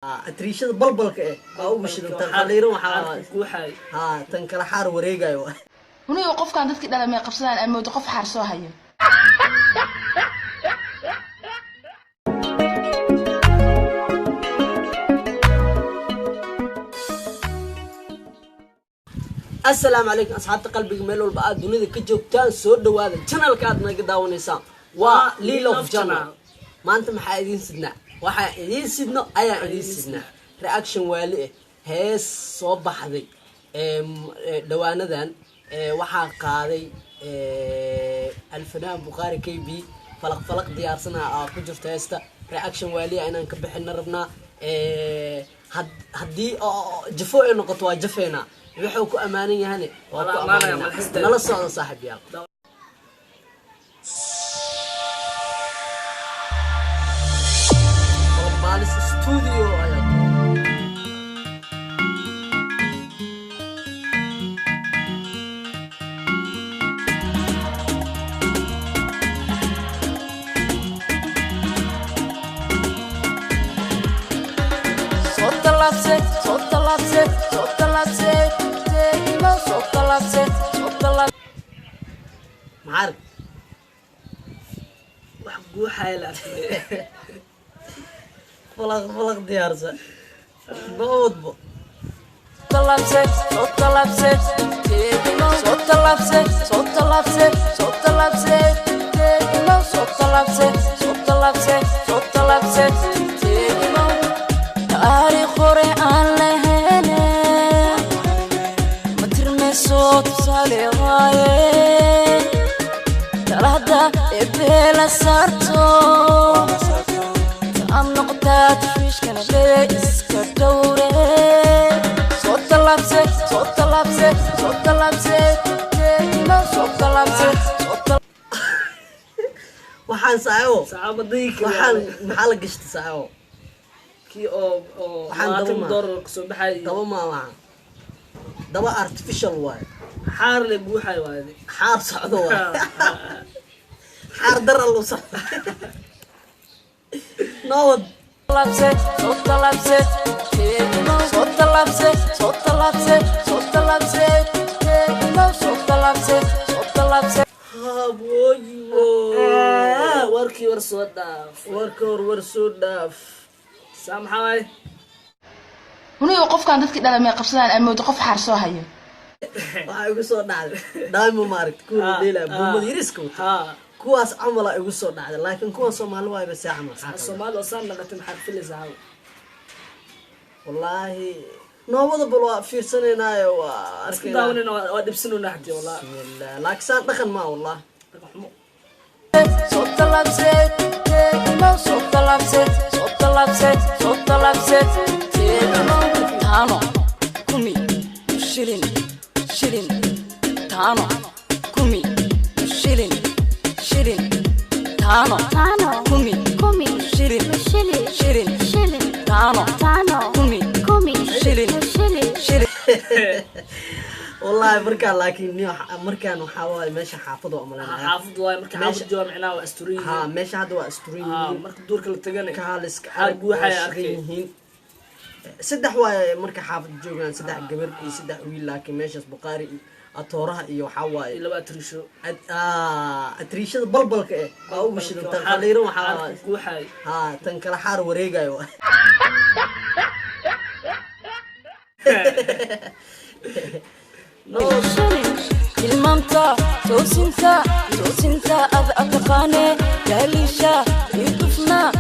atriishada balbalka baa ugu shidan tan qaliiro waxa ku xay tan kala xaar wareegayo huniyo qofkan dadkii dhalamay qabsadaan amoodo qof xaar soo hayo السلام عليكم أصحاب قلبي ميلو البعض دنيا كجوبتان سود وهذا channel كاد ما قد ونسام وليلوف channel ما أنت محايدين سدنا وحايدين سدنا أيا إدين سدنا reaction والي هيس صباح ذي دوانا ذن وحا قاضي الفنان بخاري كيبي فلق ديار سنة كجور تيستا reaction والي أنا نكبح النربنا هدي جفو إنه قطوة جفينا wuxuu ku amaanan yahay waa ku amaanan nala socdo saaxiibayaal Balis studio ayaa معارك وحقو حيلة فلق ديارسة بوضبو بلا صارتو أم نقطات فيش كان بيس كدوري صوت اللبسة صوت اللبسة صوت اللبسة ما صوت اللبسة وحان ساعو صعب ضيق وحان محل قشت ساعو كي أو وحان دور كسب حي دوا ما وعن دوا artificial واي حار اللي بوحي وايد حار صعدو حار در الله صح نود لبسة صوت لبسة صوت لبسة صوت لبسة صوت لبسة صوت لبسة صوت لبسة بوي وركي ورسود داف ورسود داف سامحاي huniyo qofkan dadkii dhalamay qabsadaan amoodo qof xaar soo hayo waxa igu soo dhacday daimo maaragt ku deela buumad yiriska kuwaas amal ay igu soo dhacday laakiin kuwa Soomaali waa bas amal Soomaali oo saan naqatin xarfilaysaa wallahi noowada bal waa fiirsaneenaayo waa arkay daawanina waa dibsanuna hadii wallahi laakiin dhaqan ma wallahi صوت لبسة صوت لبسة صوت لبسة صوت لبسة تانو كومي شيرين شيرين تانو كومي شيرين شيرين تانو كومي شيرين شيرين تانو كومي شيرين والله مركان لكن مركان وحاول ماشي حافظه أملنا حافظ واي مركان حافظ جوا معناه وأستوري ماشي هذا وأستوري مركان دور كل تجاني كهالس حربو حياة أركين سدح واي مركان حافظ جوجان سدح جبر سدح ويل لكن ماشي بقاري أطورها إيو حواي إلا بقى تريشو أتريشة بالبلك أو مش تنقليرو حواي كوحي تنقل حار وريجايو الممتع توسنتا أتقاني جاليشا يطفنا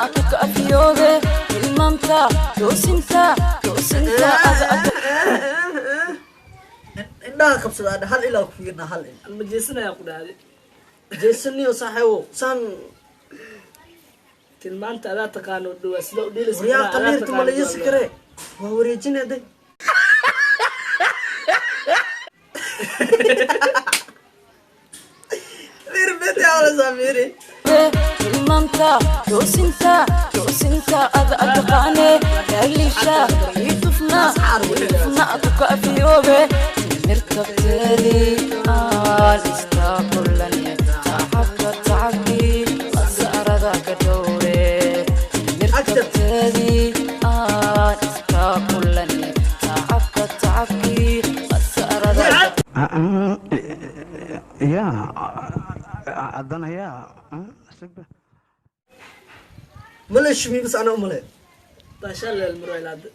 أكك أفيوغي الممتع توسنتا إنها قبصة هذا هل إلا كفيرنا هل المجلسنا يا قد هذه جيسني وصاحبه سان تلمانتا لا تقانو دوس لو ديلس وريا قليل تملي يسكره ووريجين هذا مير بدي على زميري الممتع توسنتا أتقاني جاليشا يطفنا أكك أفيوغي مركبتلي استقبل لن تعبي أسأرضك دوري مركبتلي قادنايا سبه ملش مي بس انا امله باشال المرويلاد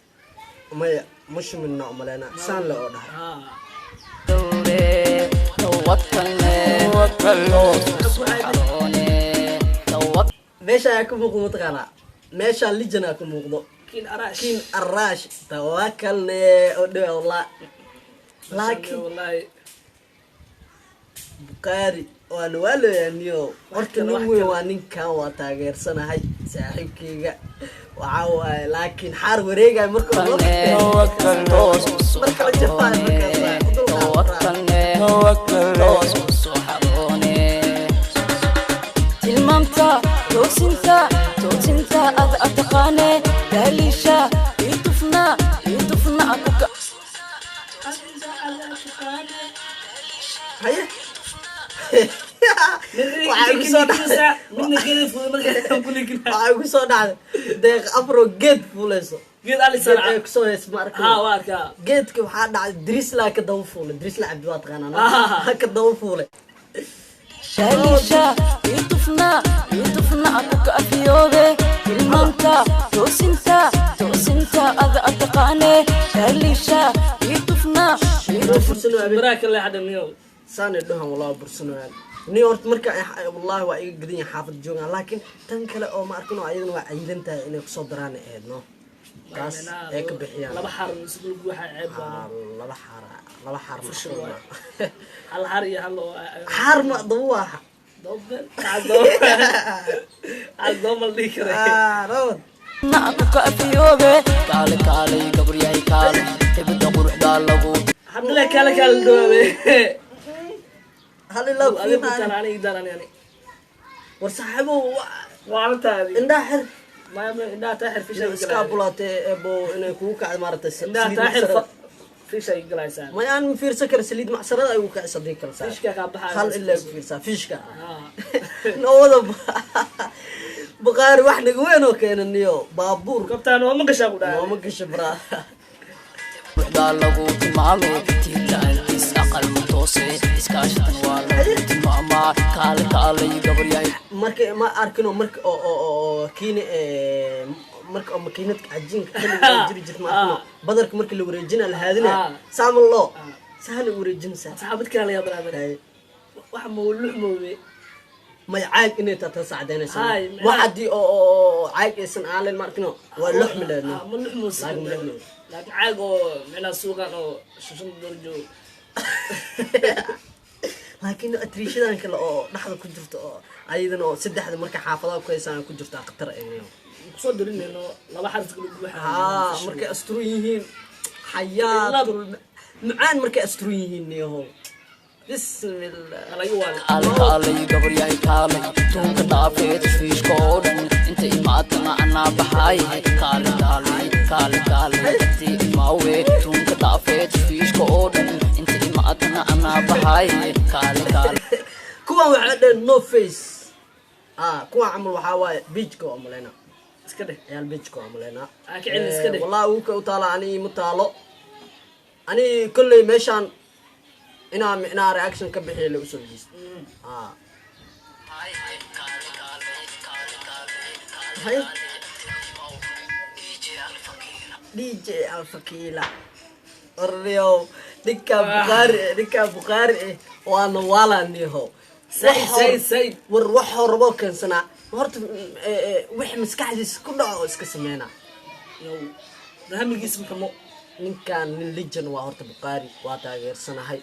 مaya مش من نوع ملينا سان لا اوضح دوري توكلني توكلني meesha ay ku muuqdo mataqaana meesha lijana ku muuqdo كين أراش kin arash tawakalne oo dhaw la laakiin والله bukaari waan walaaniyo horta nin weyn waa ninkan waa taageersanahay saaxiibkayga waxa waaye laakiin xaar wareegay marka tilmaamta toosinta ad ataqaane daaliisha itufna akuka haye waxay ku soo dhacday deeq afro geed fuulayso قيد علي سرعة geed ay kusoo hees ma arkin ها واركا geedka waxaa dhacday drisla ka daba fuulay drisla cabdi waa taqaanaa ka daba fuulay daaliisha itufna akuka afiyoobe tilmaamta toosinta ad ataqaane daaliisha itufna براك الله حدا ميو saanay dhahan walaa bursanayaan ni horta marka wallahi waa iga gadan yahay xaafad joogaan laakiin tan kale oo ma arkin oo ayadana waa ciidan tahay inay kusoo daraan eedno kaas ay ka bixiyaan لما حار مسؤول جوها عيب laba xaar على حار يا هلا xaar ma daba waa دوبل عالدوم اللي كره rawad akuka afiyoobe kaale gabaryahay kaale tibida quruxdaa lagu الحمد لله كلا دوبي hal ilaa أنا بتاع أنا يقدر أنا war saaxiibo وعملت هذه indhaa xir ما إنها تحر في شيء iska bulaatay ebo inay kugu kacdo maaragtay إنها تحر في شيء يقرأ إنسان ma aan fiirsan kara saliid macsarada ay ugu kacsadii kala saa فيش كاب بحال hal ilaa ku fiirsaa fiishka nowada buqaari wax naga weyn oo keenaniyo baabuur كابتن وما قشاب ولا nooma gasho braa quruxdaa lagu tilmaame tiirlaantiis aqal matoose iskaashatan waa lagu tilmaamaa kaale gabaryahay marka ma arkino marka oo kiina marka oo makiinadka cajiinka xilliga jiri jirta ma arkino badarka marka la wareejina la haadina saaman loo sahal wareejinaysaa صحابتك يا برادر واحد مولوح موي may caag inay taata sacdeynaysaa Hay, waxadii oo caag aysan aanlen ma arkino waa luxmi leedno مولوح موسى laakiin luxmi لكن عاقو من السوق أو شو درجو laakiin atriishadan kale oo dhaxda ku jirto oo ayadana oo saddexda marka xaafadaha ku haysaan ku jirta qatar ay صدر إنه لما حد تقول markay asturan yihiin xayaatul macaan markay asturan yihiin niyahow bismillah على يوال kaale gabaryahay kaale tuunka dhaafee tashwiishka oo dhan inta imaadana anaa baxaay kaale intii imaawe tuunka dhaafee tashwiishka oo dhan inta imaadana anaa baxaay kaale kuwan waxaa dhaheen no face kuwan camal waxaa waaye beachka oo maleyna اسكده ciyaal beachka oo maleyna كعين اسكده wallahi uu ka u taala ani ma taalo ani kulley meeshaan inaa reaction ka bixiyo la usoo jeesto hay DJ Alfakila orriyo ninka buqaari waana waalaniho سيد war wax horabo keensanaa horta wax maskaxdiisa ku dhaco oo iska sameena أهم جسم كمو ninkan nin legend waa horta buqaari waa taageersanahay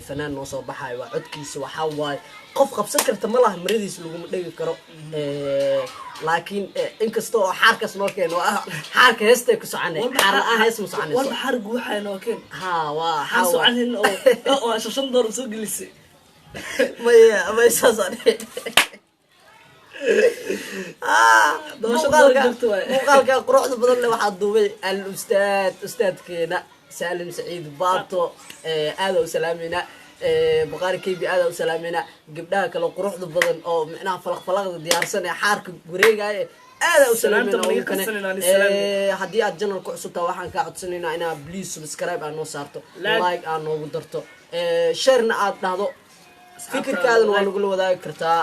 fanaan noo soo baxayo waa codkiisa waxaa waaye qof qabsan karta ma laha maradiisa laguma dhegi karo laakiin inkasta oo xaarkaas noo keeno xaarka heestay ku soconay xaar la-aan hees ma soconayso والله حرق وحين وكين ha waa حاسو عنهن أو عشان دور سوق لسه may saasane muuqaalka quruxda badan le waxaa duubay ustaadkeena saalim saciid baato aada u salaamayna buqaari kb aada u salaamayna gabdhaha kale quruxda badan oo micnaha falaqfalaqda diyaarsan ee xaarka wareegaya aada u salaamayna haddii aad janal ku cusubtaa waxaan kaa codsanaynaa inaa please subscribe aad noo saarto like aad noogu darto sharena aad dhahdo fikirkaadana waa nagula wadaagi kartaa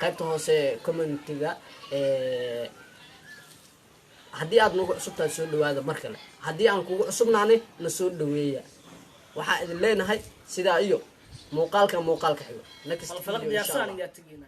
qaybta hoose commentiga haddii aad nagu cusubtahay soo dhawaada mar kale haddii aan kugu cusubnaanay na soo dhaweeya waxaa idin leenahay sidaa iyo muuqaalka xigo next falaq diyaarsan ayaa tagina